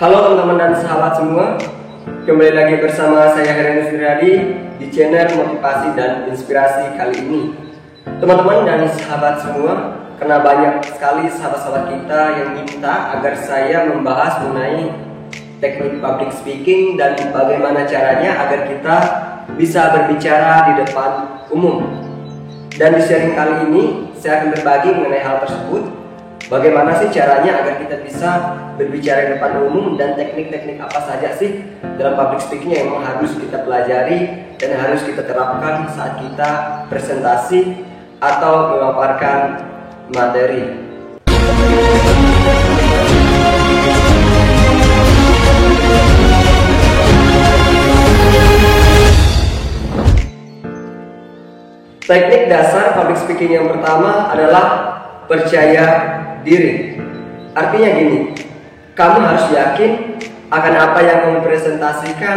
Halo teman-teman dan sahabat semua, kembali lagi bersama saya Herenus Wiradi di channel Motivasi dan Inspirasi kali ini. Teman-teman dan sahabat semua, karena banyak sekali sahabat-sahabat kita yang minta agar saya membahas mengenai teknik public speaking dan bagaimana caranya agar kita bisa berbicara di depan umum. Dan di sharing kali ini saya akan berbagi mengenai hal tersebut. Bagaimana sih caranya agar kita bisa berbicara di depan umum dan teknik-teknik apa saja sih dalam public speaking yang memang harus kita pelajari dan harus kita terapkan saat kita presentasi atau memaparkan materi. Teknik dasar public speaking yang pertama adalah percaya diri. Artinya gini, kamu harus yakin akan apa yang kamu presentasikan,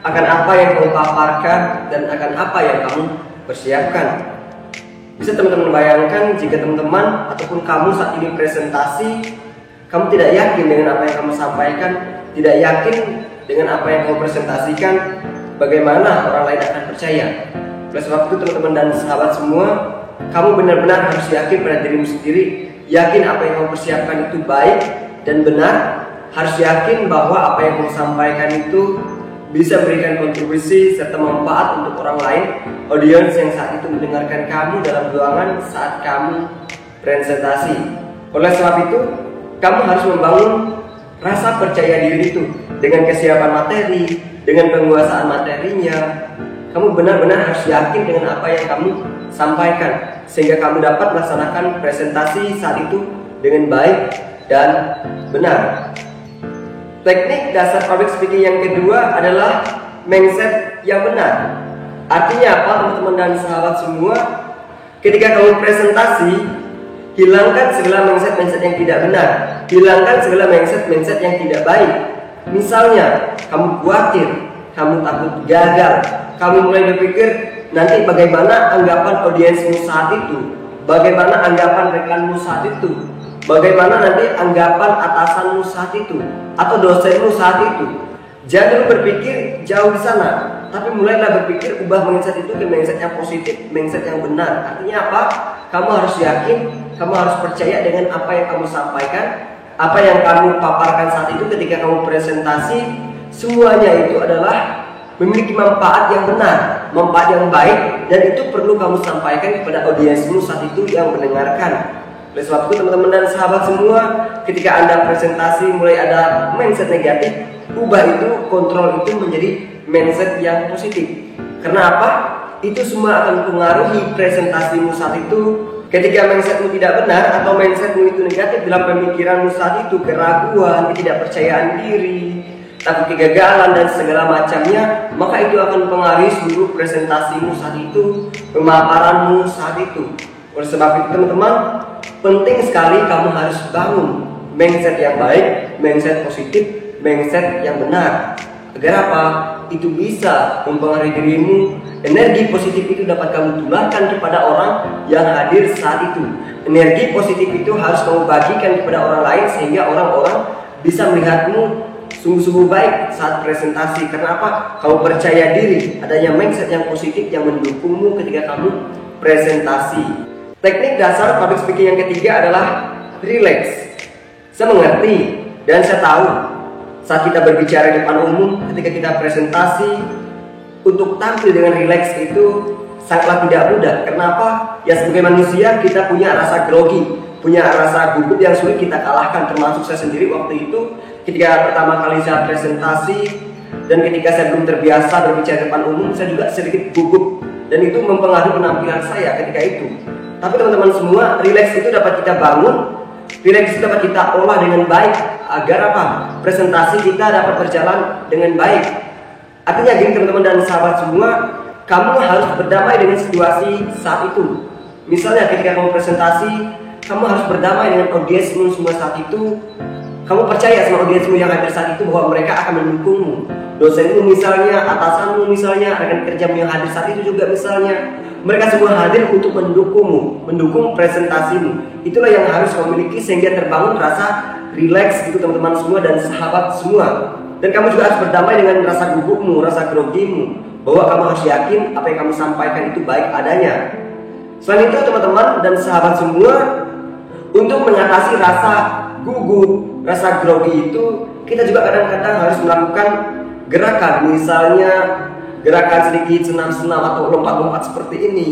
akan apa yang kamu paparkan, dan akan apa yang kamu persiapkan. Bisa teman-teman bayangkan jika teman-teman ataupun kamu saat ini presentasi, kamu tidak yakin dengan apa yang kamu sampaikan, tidak yakin dengan apa yang kamu presentasikan, bagaimana orang lain akan percaya? Oleh sebab itu teman-teman dan sahabat semua, kamu benar-benar harus yakin pada dirimu sendiri, yakin apa yang kamu persiapkan itu baik dan benar, harus yakin bahwa apa yang kamu sampaikan itu bisa memberikan kontribusi serta manfaat untuk orang lain, audiens yang saat itu mendengarkan kamu dalam ruangan saat kamu presentasi. Oleh sebab itu, kamu harus membangun rasa percaya diri itu dengan kesiapan materi, dengan penguasaan materinya. Kamu benar-benar harus yakin dengan apa yang kamu sampaikan sehingga kamu dapat melaksanakan presentasi saat itu dengan baik dan benar. Teknik dasar public speaking yang kedua adalah mindset yang benar. Artinya apa teman-teman dan sahabat semua? Ketika kamu presentasi, hilangkan segala mindset yang tidak benar, hilangkan segala mindset yang tidak baik. Misalnya, kamu khawatir, kamu takut gagal, kamu mulai berpikir nanti bagaimana anggapan audiensmu saat itu, bagaimana anggapan rekanmu saat itu, bagaimana nanti anggapan atasanmu saat itu, atau dosenmu saat itu. Jangan dulu berpikir jauh di sana, tapi mulailah berpikir ubah mindset itu ke mindset yang positif, mindset yang benar. Artinya apa? Kamu harus yakin, kamu harus percaya dengan apa yang kamu sampaikan, apa yang kamu paparkan saat itu ketika kamu presentasi. Semuanya itu adalah memiliki manfaat yang benar, manfaat yang baik, dan itu perlu kamu sampaikan kepada audiensmu saat itu yang mendengarkan. Oleh sebab itu teman-teman dan sahabat semua, ketika Anda presentasi mulai ada mindset negatif, ubah itu, kontrol itu menjadi mindset yang positif. Karena apa? Itu semua akan mempengaruhi presentasimu saat itu. Ketika mindsetmu tidak benar atau mindsetmu itu negatif dalam pemikiranmu saat itu, keraguan, ketidakpercayaan diri, takut kegagalan dan segala macamnya, maka itu akan mempengaruhi seluruh presentasimu saat itu, pemaparanmu saat itu. Oleh sebab itu teman-teman, penting sekali kamu harus bangun mindset yang baik, mindset positif, mindset yang benar. Agar apa? Itu bisa mempengaruhi dirimu. Energi positif itu dapat kamu tularkan kepada orang yang hadir saat itu. Energi positif itu harus kamu bagikan kepada orang lain sehingga orang-orang bisa melihatmu sungguh-sungguh baik saat presentasi. Karena apa? Kamu percaya diri, adanya mindset yang positif yang mendukungmu ketika kamu presentasi. Teknik dasar public speaking yang ketiga adalah relax. Saya mengerti dan saya tahu saat kita berbicara di depan umum, ketika kita presentasi, untuk tampil dengan relax itu sangatlah tidak mudah. Kenapa? Ya sebagai manusia kita punya rasa grogi, punya rasa gugup yang sulit kita kalahkan. Termasuk saya sendiri waktu itu ketika pertama kali saya presentasi dan ketika saya belum terbiasa berbicara di depan umum, saya juga sedikit gugup dan itu mempengaruhi penampilan saya ketika itu. Tapi teman-teman semua, relax itu dapat kita bangun, relax itu dapat kita olah dengan baik agar apa? Presentasi kita dapat berjalan dengan baik. Artinya gini teman-teman dan sahabat semua, kamu harus berdamai dengan situasi saat itu. Misalnya ketika kamu presentasi, kamu harus berdamai dengan audiensmu semua saat itu. Kamu percaya sama audiensmu yang hadir saat itu bahwa mereka akan mendukungmu. Dosenmu misalnya, atasanmu misalnya, rekan kerjamu yang hadir saat itu juga misalnya, mereka semua hadir untuk mendukungmu, mendukung presentasimu. Itulah yang harus kamu miliki sehingga terbangun rasa rileks gitu teman-teman semua dan sahabat semua. Dan kamu juga harus berdamai dengan rasa gugupmu, rasa grogimu, bahwa kamu harus yakin apa yang kamu sampaikan itu baik adanya. Selain itu teman-teman dan sahabat semua, untuk mengatasi rasa gugup, rasa grogi itu, kita juga kadang-kadang harus melakukan gerakan, misalnya gerakan sedikit senam-senam atau lompat-lompat seperti ini.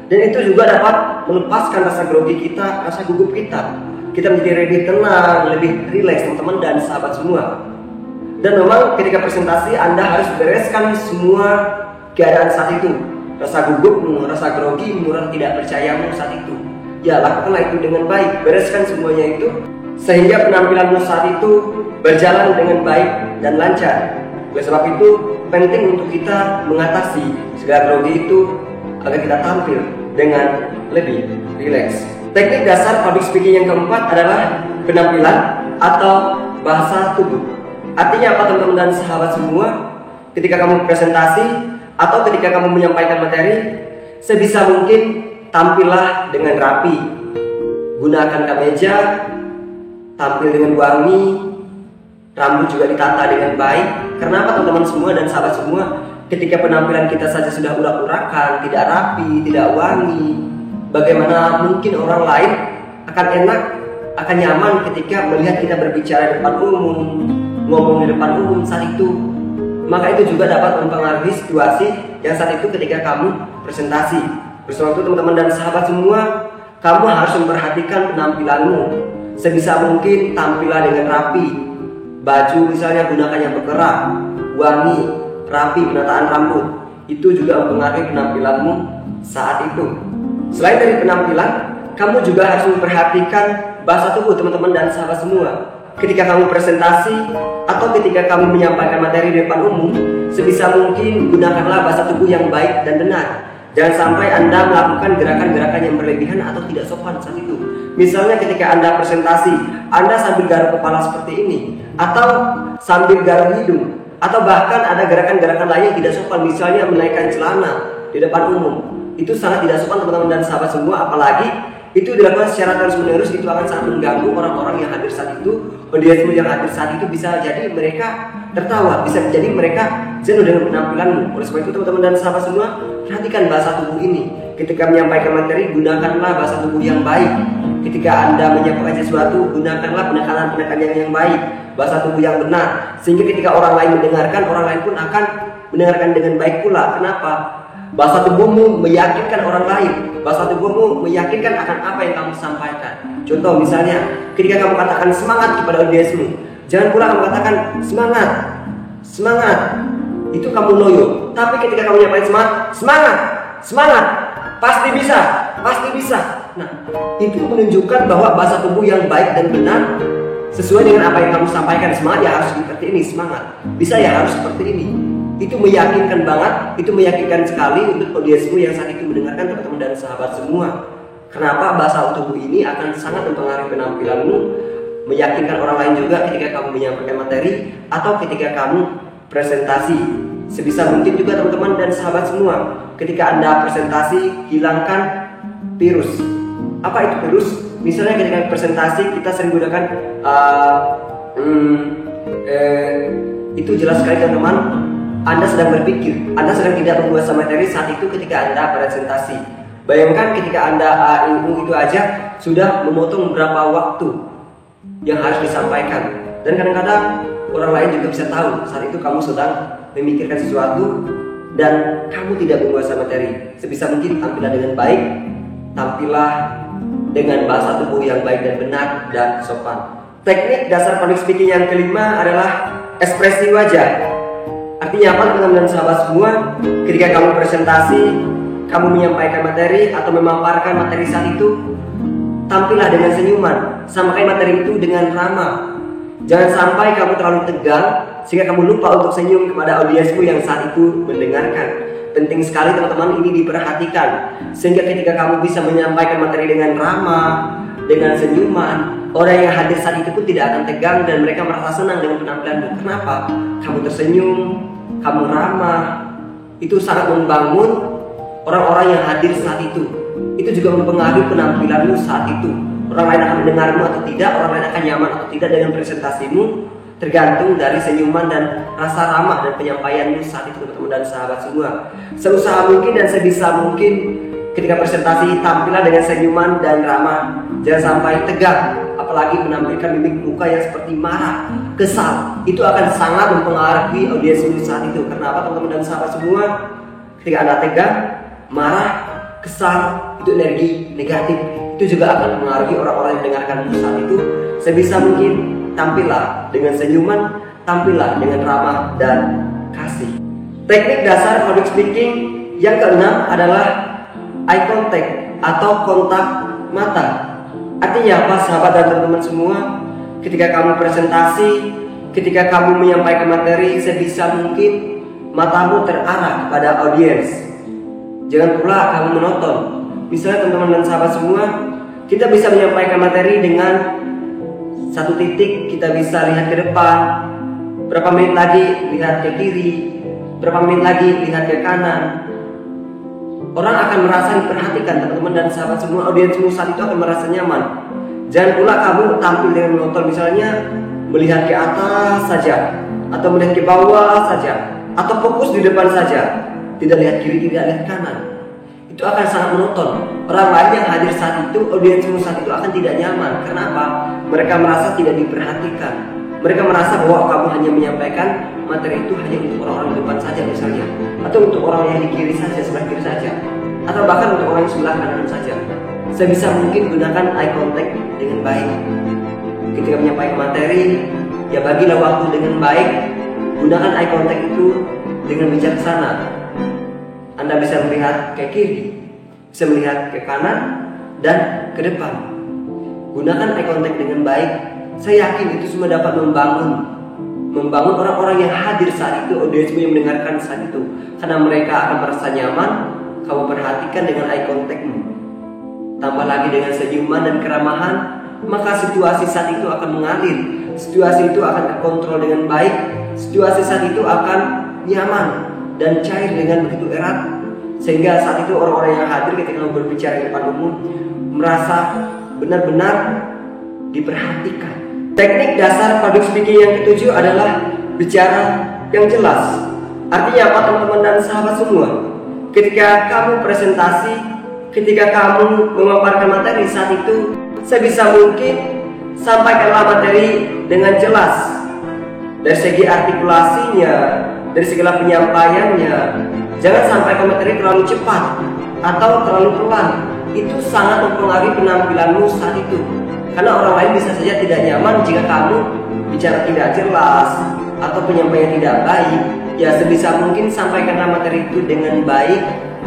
Dan itu juga dapat melepaskan rasa grogi kita, rasa gugup kita. Kita menjadi lebih tenang, lebih rileks teman-teman dan sahabat semua. Dan memang ketika presentasi Anda harus bereskan semua keadaan saat itu. Rasa gugupmu, rasa grogimu, rasa tidak percayamu saat itu. Ya, lakukanlah itu dengan baik, bereskan semuanya itu sehingga penampilanmu saat itu berjalan dengan baik dan lancar. Oleh sebab itu penting untuk kita mengatasi segala grogi itu agar kita tampil dengan lebih rileks. Teknik dasar public speaking yang keempat adalah penampilan atau bahasa tubuh. Artinya apa teman-teman dan sahabat semua? Ketika kamu presentasi atau ketika kamu menyampaikan materi, sebisa mungkin tampillah dengan rapi. Gunakan kemeja, tampil dengan wangi, rambut juga ditata dengan baik. Karena apa teman-teman semua dan sahabat semua? Ketika penampilan kita saja sudah urak-urakan, tidak rapi, tidak wangi, bagaimana mungkin orang lain akan enak, akan nyaman ketika melihat kita berbicara di depan umum, ngomong di depan umum saat itu. Maka itu juga dapat mempengaruhi situasi yang saat itu ketika kamu presentasi. Bersama itu teman-teman dan sahabat semua, kamu harus memperhatikan penampilanmu. Sebisa mungkin tampillah dengan rapi. Baju misalnya gunakan yang bergerak, wangi, rapi, penataan rambut. Itu juga mempengaruhi penampilanmu saat itu. Selain dari penampilan, kamu juga harus memperhatikan bahasa tubuh teman-teman dan sahabat semua. Ketika kamu presentasi atau ketika kamu menyampaikan materi di depan umum, sebisa mungkin gunakanlah bahasa tubuh yang baik dan benar. Jangan sampai Anda melakukan gerakan-gerakan yang berlebihan atau tidak sopan saat itu. Misalnya ketika Anda presentasi, Anda sambil garuk kepala seperti ini, atau sambil garuk hidung, atau bahkan ada gerakan-gerakan lain yang tidak sopan, misalnya menaikkan celana di depan umum. Itu sangat tidak sopan teman-teman dan sahabat semua, apalagi itu dilakukan secara terus-menerus. Itu akan sangat mengganggu orang-orang yang hadir saat itu. Audiensmu yang hadir saat itu bisa jadi mereka tertawa, bisa jadi mereka jenuh dengan penampilanmu. Oleh sebab itu teman-teman dan sahabat semua, perhatikan bahasa tubuh ini. Ketika menyampaikan materi, gunakanlah bahasa tubuh yang baik. Ketika Anda menyampaikan sesuatu, gunakanlah penekanan-penekanan yang baik, bahasa tubuh yang benar, sehingga ketika orang lain mendengarkan, orang lain pun akan mendengarkan dengan baik pula. Kenapa? Bahasa tubuhmu meyakinkan orang lain. Bahasa tubuhmu meyakinkan akan apa yang kamu sampaikan. Contoh misalnya, ketika kamu katakan semangat kepada audiensmu, jangan pula kamu katakan semangat, semangat. Itu kamu loyo. Tapi ketika kamu menyampaikan semangat, semangat, semangat, pasti bisa, pasti bisa. Nah, itu menunjukkan bahwa bahasa tubuh yang baik dan benar sesuai dengan apa yang kamu sampaikan. Semangat ya harus seperti ini, semangat. Bisa ya harus seperti ini. Itu meyakinkan banget, itu meyakinkan sekali untuk audiensmu yang saat itu mendengarkan teman-teman dan sahabat semua. Kenapa? Bahasa tubuh ini akan sangat mempengaruhi penampilanmu, meyakinkan orang lain juga ketika kamu menyampaikan materi atau ketika kamu presentasi. Sebisa mungkin juga teman-teman dan sahabat semua, ketika Anda presentasi, hilangkan virus. Apa itu virus? Misalnya ketika presentasi kita sering gunakan itu jelas sekali teman-teman. Anda sedang berpikir, Anda sedang tidak membuat materi saat itu ketika Anda presentasi. Bayangkan ketika Anda itu aja sudah memotong beberapa waktu yang harus disampaikan. Dan kadang-kadang orang lain juga bisa tahu saat itu kamu sedang memikirkan sesuatu dan kamu tidak membuat materi. Sebisa mungkin tampillah dengan baik, tampillah dengan bahasa tubuh yang baik dan benar dan sopan. Teknik dasar public speaking yang kelima adalah ekspresi wajah. Artinya apa teman-teman dan sahabat semua? Ketika kamu presentasi, kamu menyampaikan materi atau memaparkan materi saat itu, tampillah dengan senyuman, sampaikan materi itu dengan ramah. Jangan sampai kamu terlalu tegang sehingga kamu lupa untuk senyum kepada audiensmu yang saat itu mendengarkan. Penting sekali teman-teman ini diperhatikan, sehingga ketika kamu bisa menyampaikan materi dengan ramah, dengan senyuman. Orang yang hadir saat itu pun tidak akan tegang dan mereka merasa senang dengan penampilanmu. Kenapa? Kamu tersenyum, kamu ramah. Itu sangat membangun orang-orang yang hadir saat itu. Itu juga mempengaruhi penampilanmu saat itu. Orang lain akan mendengarmu atau tidak, orang lain akan nyaman atau tidak dengan presentasimu, tergantung dari senyuman dan rasa ramah dan penyampaianmu saat itu, teman-teman dan sahabat semua. Seusaha mungkin dan sebisa mungkin ketika presentasi tampillah dengan senyuman dan ramah. Jangan sampai tegang, apalagi menampilkan mimik muka yang seperti marah, kesal. Itu akan sangat mempengaruhi audiensmu saat itu. Kenapa, teman-teman dan sahabat semua? Ketika Anda tegang, marah, kesal, itu energi negatif. Itu juga akan mempengaruhi orang-orang yang mendengarkanmu saat itu. Sebisa mungkin tampillah dengan senyuman, tampillah dengan ramah dan kasih. Teknik dasar public speaking yang keenam adalah eye contact atau kontak mata. Artinya apa, sahabat dan teman-teman semua? Ketika kamu presentasi, ketika kamu menyampaikan materi, sebisa mungkin matamu terarah kepada audiens. Jangan pula kamu menonton. Misalnya teman-teman dan sahabat semua, kita bisa menyampaikan materi dengan satu titik, kita bisa lihat ke depan, berapa menit lagi lihat ke kiri, berapa menit lagi lihat ke kanan. Orang akan merasa diperhatikan, teman-teman dan sahabat semua. Audiensmu saat itu akan merasa nyaman. Jangan pula kamu tampil dengan menonton, misalnya melihat ke atas saja, atau melihat ke bawah saja, atau fokus di depan saja, tidak lihat kiri, tidak lihat kanan. Itu akan sangat menonton. Orang lain yang hadir saat itu, audiensmu saat itu akan tidak nyaman. Kenapa? Mereka merasa tidak diperhatikan. Mereka merasa bahwa kamu hanya menyampaikan materi itu hanya untuk orang-orang di depan saja misalnya, atau untuk orang yang di kiri saja, sebelah kiri saja, atau bahkan untuk orang yang sebelah kanan saja. Sebisa mungkin gunakan eye contact dengan baik. Ketika menyampaikan materi, ya bagilah waktu dengan baik. Gunakan eye contact itu dengan bijaksana. Anda bisa melihat ke kiri, bisa melihat ke kanan, dan ke depan. Gunakan eye contact dengan baik. Saya yakin itu semua dapat membangun orang-orang yang hadir saat itu, audiensmu yang mendengarkan saat itu. Karena mereka akan merasa nyaman, kamu perhatikan dengan eye contactmu. Tambah lagi dengan senyuman dan keramahan, maka situasi saat itu akan mengalir. Situasi itu akan terkontrol dengan baik. Situasi saat itu akan nyaman dan cair dengan begitu erat, sehingga saat itu orang-orang yang hadir ketika berbicara di depan umum merasa benar-benar diperhatikan. Teknik dasar public speaking yang ketujuh adalah bicara yang jelas. Artinya apa, teman-teman dan sahabat semua? Ketika kamu presentasi, ketika kamu memaparkan materi saat itu, sebisa mungkin sampaikanlah materi dengan jelas. Dari segi artikulasinya, dari segala penyampaiannya. Jangan sampaikan materi terlalu cepat atau terlalu pelan. Itu sangat mempengaruhi penampilanmu saat itu. Karena orang lain bisa saja tidak nyaman jika kamu bicara tidak jelas atau penyampaian tidak baik. Ya sebisa mungkin sampaikanlah materi itu dengan baik.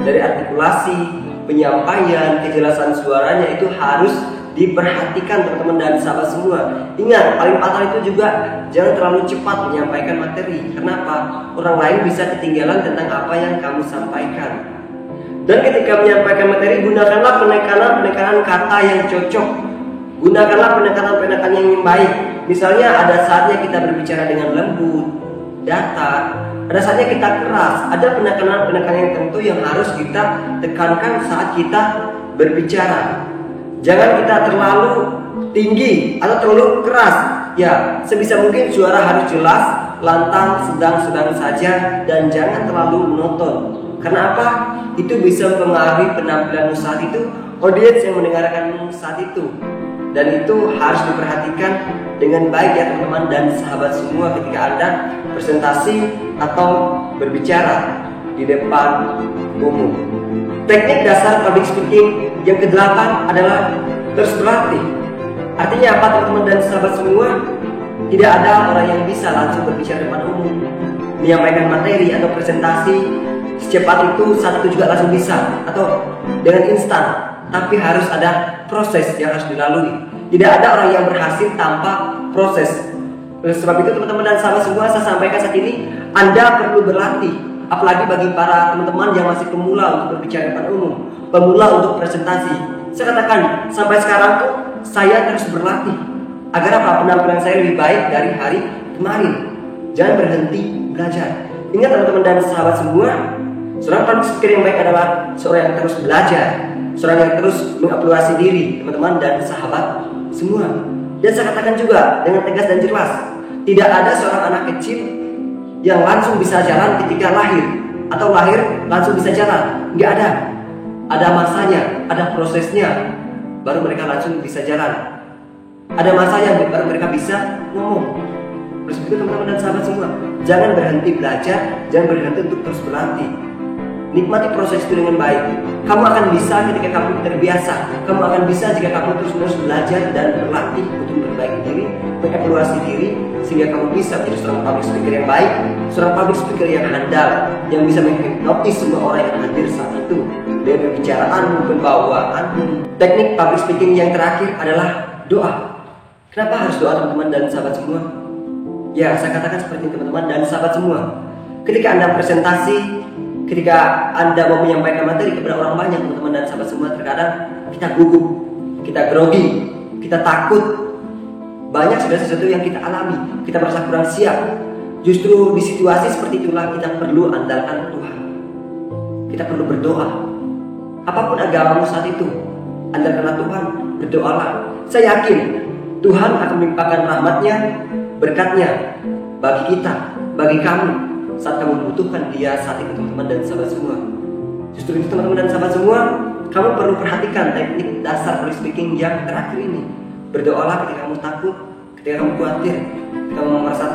Dari artikulasi, penyampaian, kejelasan suaranya itu harus diperhatikan, teman-teman dan sahabat semua. Ingat, paling fatal itu juga jangan terlalu cepat menyampaikan materi. Kenapa? Orang lain bisa ketinggalan tentang apa yang kamu sampaikan. Dan ketika menyampaikan materi, gunakanlah penekanan kata yang cocok. Gunakanlah penekanan yang baik. Misalnya ada saatnya kita berbicara dengan lembut, datar. Ada saatnya kita keras. Ada penekanan yang tentu yang harus kita tekankan saat kita berbicara. Jangan kita terlalu tinggi atau terlalu keras. Ya, sebisa mungkin suara harus jelas, lantang, sedang-sedang saja, dan jangan terlalu monoton. Karena apa? Itu bisa mempengaruhi penampilanmu saat itu, audiens yang mendengarkanmu saat itu. Dan itu harus diperhatikan dengan baik ya teman-teman dan sahabat semua ketika Anda presentasi atau berbicara di depan umum. Teknik dasar public speaking yang ke-8 adalah terus berlatih. Artinya apa, teman-teman dan sahabat semua? Tidak ada orang yang bisa langsung berbicara di depan umum, menyampaikan materi atau presentasi secepat itu, saat itu juga langsung bisa atau dengan instan. Tapi harus ada proses yang harus dilalui. Tidak ada orang yang berhasil tanpa proses. Oleh sebab itu teman-teman dan sahabat semua, saya sampaikan saat ini, Anda perlu berlatih. Apalagi bagi para teman-teman yang masih pemula untuk berbicara di depan umum, pemula untuk presentasi. Saya katakan, sampai sekarang tuh saya terus berlatih agar apa, penampilan saya lebih baik dari hari kemarin. Jangan berhenti belajar. Ingat teman-teman dan sahabat semua, seorang public speaker yang baik adalah seorang yang terus belajar, seorang yang terus mengevaluasi diri, teman-teman dan sahabat semua. Dan saya katakan juga dengan tegas dan jelas, tidak ada seorang anak kecil yang langsung bisa jalan ketika lahir, atau lahir langsung bisa jalan. Nggak ada. Ada masanya, ada prosesnya, baru mereka langsung bisa jalan. Ada masanya baru mereka bisa ngomong. Terus itu teman-teman dan sahabat semua, jangan berhenti belajar, jangan berhenti untuk terus berlatih. Nikmati proses itu dengan baik. Kamu akan bisa ketika kamu terbiasa. Kamu akan bisa jika kamu terus-menerus belajar dan berlatih untuk memperbaiki diri, mengevaluasi diri, sehingga kamu bisa menjadi seorang public speaker yang baik, seorang public speaker yang handal, yang bisa menghipnotis semua orang yang hadir saat itu dengan pembicaraan, pembawaan. Teknik public speaking yang terakhir adalah doa. Kenapa harus doa, teman-teman dan sahabat semua? Ya, saya katakan seperti teman-teman dan sahabat semua. Ketika Anda presentasi, ketika Anda mau menyampaikan materi kepada orang banyak, teman-teman dan sahabat semua, terkadang kita gugup, kita grogi, kita takut. Banyak segala sesuatu yang kita alami, kita merasa kurang siap. Justru di situasi seperti itulah kita perlu andalkan Tuhan. Kita perlu berdoa. Apapun agamamu saat itu, andalkanlah Tuhan, berdoalah. Saya yakin Tuhan akan melimpahkan rahmat-Nya, berkat-Nya bagi kita, bagi kamu saat kamu membutuhkan Dia saat itu, teman-teman dan sahabat semua. Justru itu teman-teman dan sahabat semua, kamu perlu perhatikan teknik dasar public speaking yang terakhir ini. Berdoalah ketika kamu takut, ketika kamu khawatir, ketika kamu merasa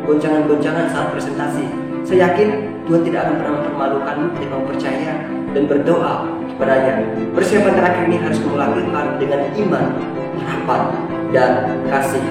goncangan-goncangan saat presentasi. Saya yakin Tuhan tidak akan pernah mempermalukanmu ketika kamu percaya dan berdoa kepadanya. Persiapan terakhir ini harus kamu lakukan dengan iman, harapan, dan kasih.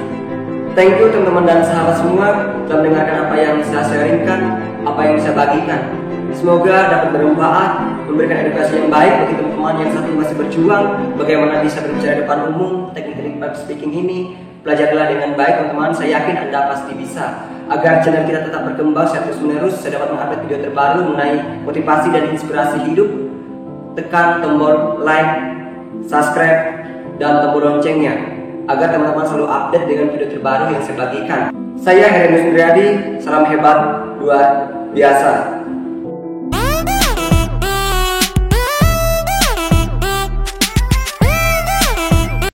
Thank you teman-teman dan sahabat semua telah mendengarkan apa yang saya sharingkan, apa yang saya bagikan. Semoga dapat bermanfaat, memberikan edukasi yang baik bagi teman-teman yang saat ini masih berjuang bagaimana bisa berbicara di depan umum, teknik-teknik public speaking ini. Pelajarilah dengan baik teman-teman, saya yakin Anda pasti bisa. Agar channel kita tetap berkembang secara terus-menerus, saya dapat mengupload video terbaru mengenai motivasi dan inspirasi hidup. Tekan tombol like, subscribe, dan tombol loncengnya agar teman-teman selalu update dengan video terbaru yang saya bagikan. Saya Herenus Indriadi, salam hebat luar biasa.